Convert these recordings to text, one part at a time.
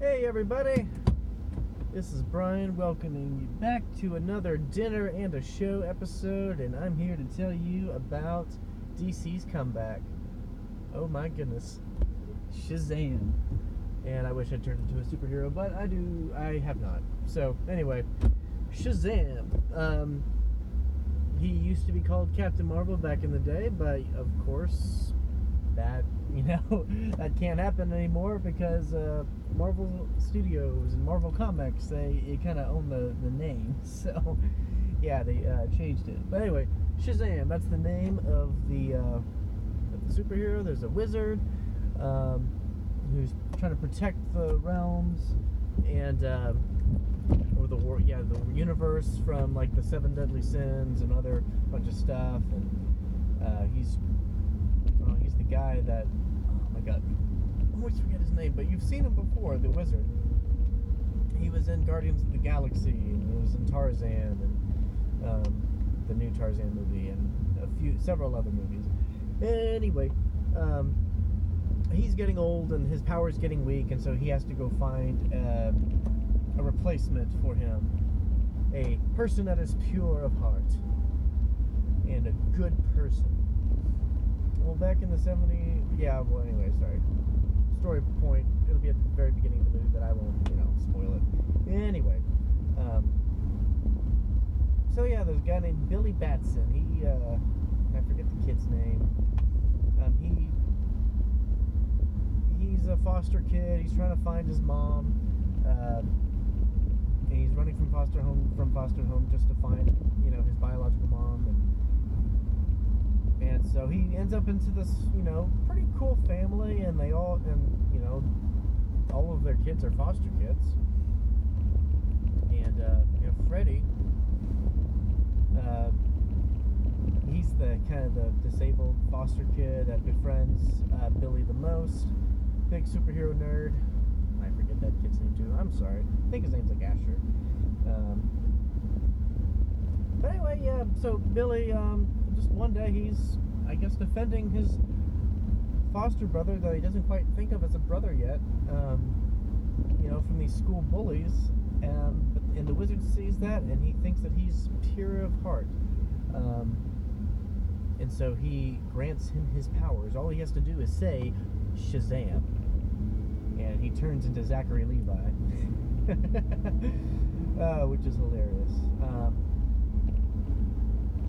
Hey everybody, this is Brian welcoming you back to another Dinner and a Show episode, and I'm here to tell you about DC's comeback. Oh my goodness, Shazam. And I wish I turned into a superhero, but I have not. So anyway, Shazam. He used to be called Captain Marvel back in the day, but of course that that can't happen anymore because Marvel Studios and Marvel Comics, they kind of own the name. So yeah, they changed it. But anyway, Shazam, that's the name of the superhero. There's a wizard who's trying to protect the realms and or the universe from like the 7 deadly sins and other bunch of stuff. And he's the guy that, oh my god, I always forget his name, but you've seen him before, the wizard. He was in Guardians of the Galaxy, and he was in Tarzan, and the new Tarzan movie, and several other movies. Anyway, he's getting old, and his power's getting weak, and so he has to go find a replacement for him. A person that is pure of heart, and a good person. Well, back in the 70s, sorry. Story point, it'll be at the very beginning of the movie, but I won't, spoil it. Anyway, so yeah, there's a guy named Billy Batson. He, I forget the kid's name. He's a foster kid. He's trying to find his mom. And he's running from foster home just to find, his biological mom. And so he ends up into this, pretty cool family, and all of their kids are foster kids. And, Freddie, he's the kind of the disabled foster kid that befriends Billy the most. Big superhero nerd. I forget that kid's name too. I'm sorry. I think his name's like Asher. But anyway, yeah, so Billy, just one day he's, I guess, defending his foster brother that he doesn't quite think of as a brother yet, from these school bullies, and the wizard sees that, and he thinks that he's pure of heart, and so he grants him his powers. All he has to do is say Shazam, and he turns into Zachary Levi, which is hilarious.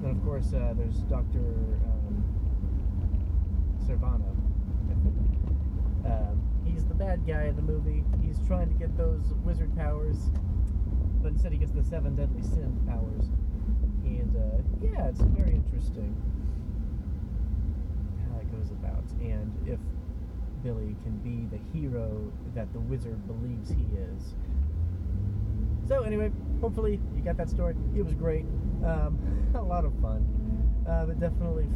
And of course, there's Dr. Servano. He's the bad guy in the movie. He's trying to get those wizard powers, but instead he gets the 7 deadly sin powers. And yeah, it's very interesting how it goes about, and if Billy can be the hero that the wizard believes he is. So anyway, hopefully you got that story. It was great. A lot of fun. It definitely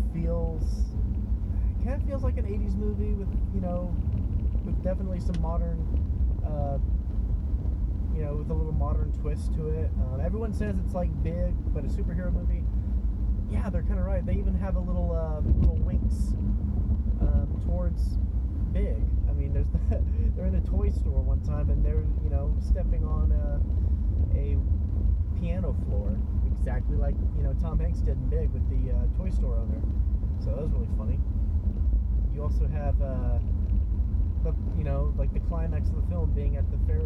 kind of feels like an 80s movie with definitely some modern, with a little modern twist to it. Everyone says it's like Big, but a superhero movie. Yeah, they're kind of right. They even have a little winks towards Big. I mean, they're in a toy store one time, and they're stepping on a piano floor, exactly like Tom Hanks did in Big with the toy store owner. So that was really funny. You also have the climax of the film being at the fair,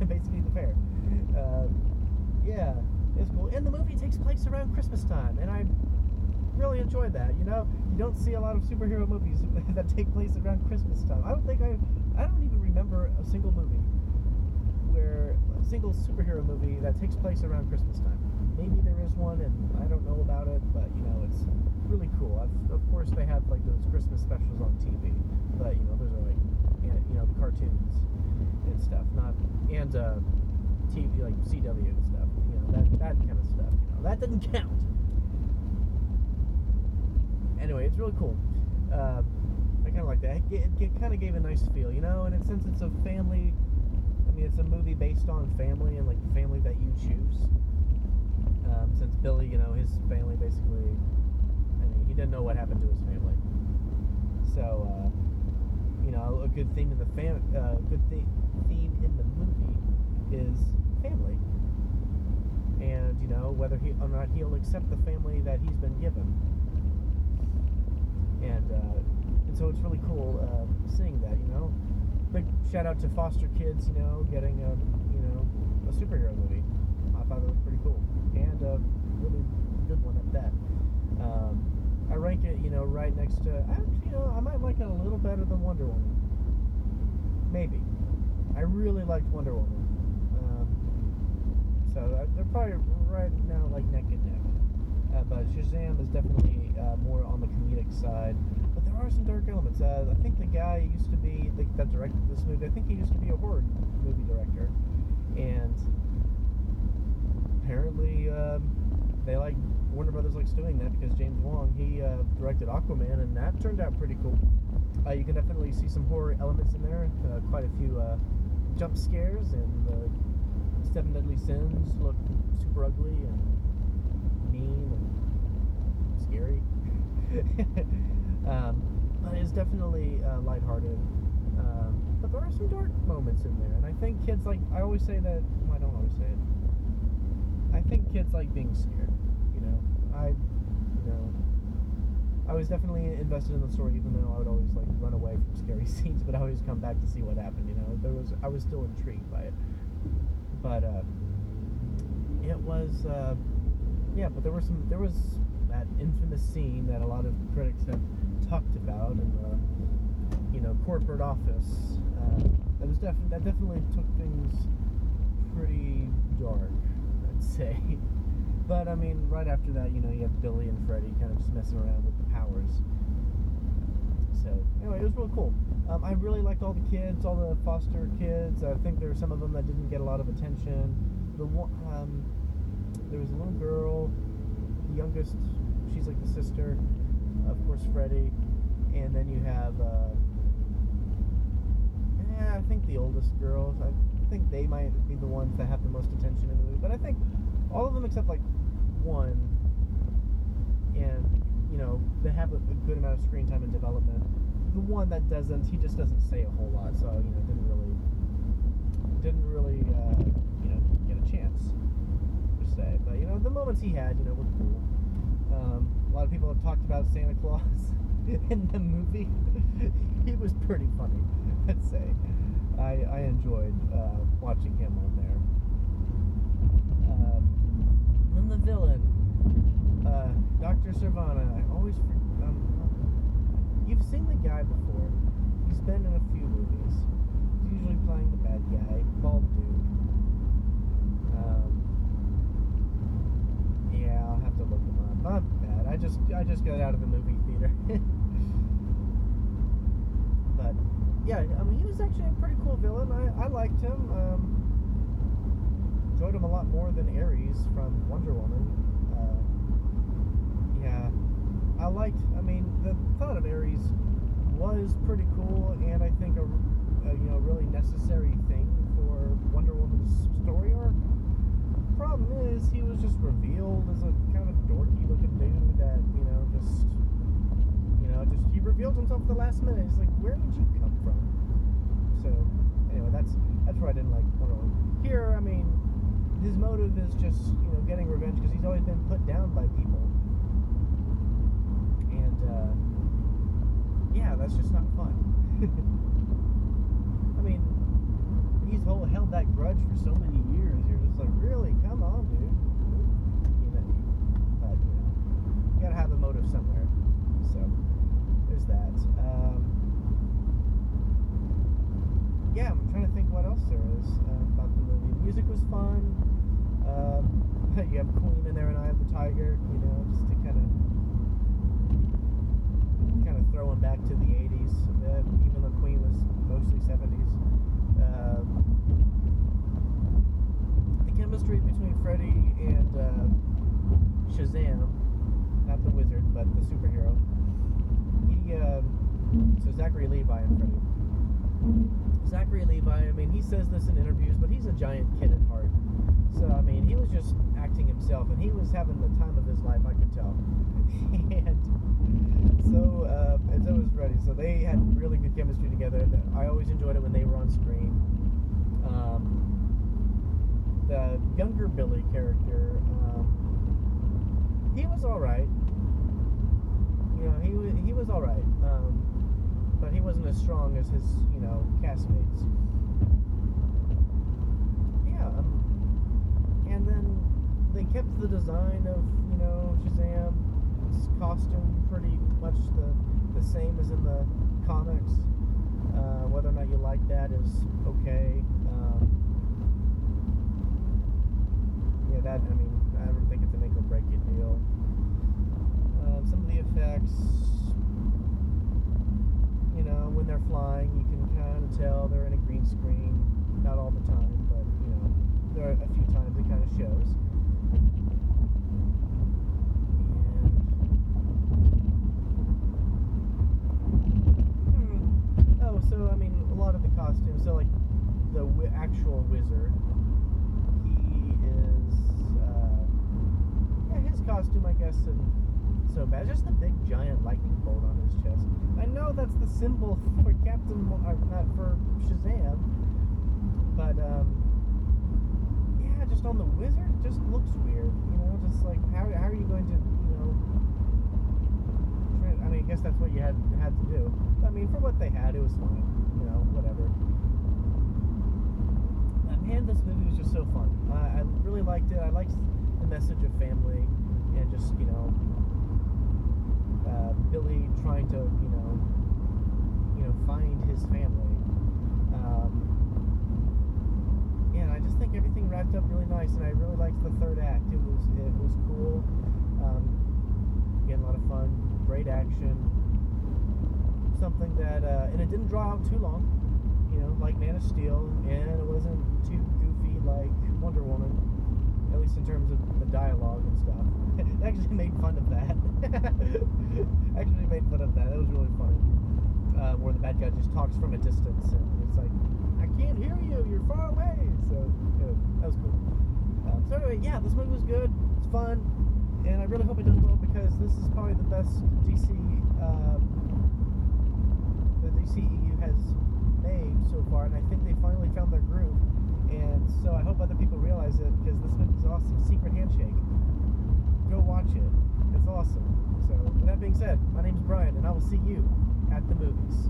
basically the fair. Yeah, it's cool. And the movie takes place around Christmas time, and I really enjoyed that. You don't see a lot of superhero movies that take place around Christmas time. I don't even remember a single superhero movie that takes place around Christmas time. Maybe there is one, and I don't know about it, but it's really cool. Of course, they have like those Christmas specials on TV, but those are like the cartoons and stuff, and TV like CW and stuff. That kind of stuff. That doesn't count. Anyway, it's really cool. I kind of like that. It kind of gave a nice feel, and since it's a family, it's a movie based on family and like the family that you choose. Since Billy, his family basically, he didn't know what happened to his family. So, a good theme in the theme in the movie is family, and whether he or not he'll accept the family that he's been given, and so it's really cool seeing that. Big shout out to foster kids, getting a superhero movie. I thought it was pretty cool, and a really good one at that. I rank it, right next to. Actually, I might like it a little better than Wonder Woman. Maybe. I really liked Wonder Woman. So they're probably right now like neck and neck. But Shazam is definitely more on the comedic side. But there are some dark elements. I think the guy used to be that directed this movie. I think he used to be a horror movie director, and apparently Warner Brothers likes doing that because James Wong, he directed Aquaman, and that turned out pretty cool. You can definitely see some horror elements in there. Quite a few jump scares, and the 7 Deadly Sins look super ugly and mean and scary. But it's definitely lighthearted. But there are some dark moments in there, and I think kids like. I always say that. Well, I don't always say it. I think kids like being scared. I was definitely invested in the story, even though I would always run away from scary scenes, but I always come back to see what happened. I was still intrigued by it, but it was but there was that infamous scene that a lot of critics have talked about in the corporate office. That definitely took things pretty dark, I'd say. But right after that, you have Billy and Freddy kind of just messing around with the powers. So anyway, it was real cool. I really liked all the kids, all the foster kids. I think there were some of them that didn't get a lot of attention. There was a little girl, the youngest. She's like the sister, of course, Freddy, and then you have. I think the oldest girls. I think they might be the ones that have the most attention in the movie. But I think all of them except one, and they have a good amount of screen time and development. The one that doesn't, he just doesn't say a whole lot, so didn't really get a chance per se. But the moments he had were cool. A lot of people have talked about Santa Claus in the movie. He was pretty funny, I'd say. I enjoyed watching him on there. Then the villain, Dr. Sirvana. I always you've seen the guy before. He's been in a few movies. He's usually playing the bad guy, bald dude. Yeah, I'll have to look him up. Not bad. I just got out of the movie theater. But yeah, he was actually a pretty cool villain. I liked him. Enjoyed him a lot more than Ares from Wonder Woman. The thought of Ares was pretty cool, and I think a really necessary thing for Wonder Woman's story arc. Problem is, he was just revealed as a kind of dorky looking dude that he revealed himself at the last minute. He's like, where did you come from? So anyway, that's where I didn't like Wonder Woman. Here, his motive is just getting revenge because he's always been put down by people, and that's just not fun. He's held that grudge for so many years. You're just like, really, come on, dude. But you gotta have a motive somewhere. So there's that. I'm trying to think what else there is about the movie. Music was fun. You have Queen in there, and Eye of the Tiger. Just to kind of throw him back to the 80s, even though Queen was mostly 70s. The chemistry between Freddy and Shazam, not the wizard, but the superhero. So Zachary Levi and Freddy. Zachary Levi, he says this in interviews, but he's a giant kid at heart. So, he was just acting himself, and he was having the time of his life, I could tell. And so was Freddy. So they had really good good chemistry together. I always enjoyed it when they were on screen. The younger Billy character, he was all right. You know, he was all right, but he wasn't as strong as his castmates. Yeah, and then they kept the design of Shazam's costume pretty much the same as in the comics. Whether or not you like that is okay. I don't think it's a make or break it deal. Some of the effects, when they're flying, you can kind of tell they're in a green screen. Not all the time, but there are a few times it kind of shows. A lot of the costumes. So, like the actual wizard, he is, his costume, I guess, isn't so bad. Just the big giant lightning bolt on his chest. I know that's the symbol for not for Shazam, but just on the wizard, it just looks weird. Just like how are you going to, I guess that's what you had to do. For what they had, it was fine. Whatever. Man, this movie was just so fun. I really liked it. I liked the message of family and just, Billy trying to, find his family. And I just think everything wrapped up really nice, and I really liked the third act. It was cool. Again, a lot of fun, great action. Something that, and it didn't draw out too long, like Man of Steel, and it wasn't too goofy like Wonder Woman, at least in terms of the dialogue and stuff. It actually made fun of that. That was really funny. Where the bad guy just talks from a distance, and it's like, I can't hear you, you're far away. So, that was cool. So anyway, yeah, this movie was good, it's fun, and I really hope it does well, because this is probably the best DC the DCEU has made so far, and I think they finally found their groove, and so I hope other people realize it, because this movie's awesome. Secret Handshake, go watch it, it's awesome. So with that being said, my name's Brian, and I will see you at the movies.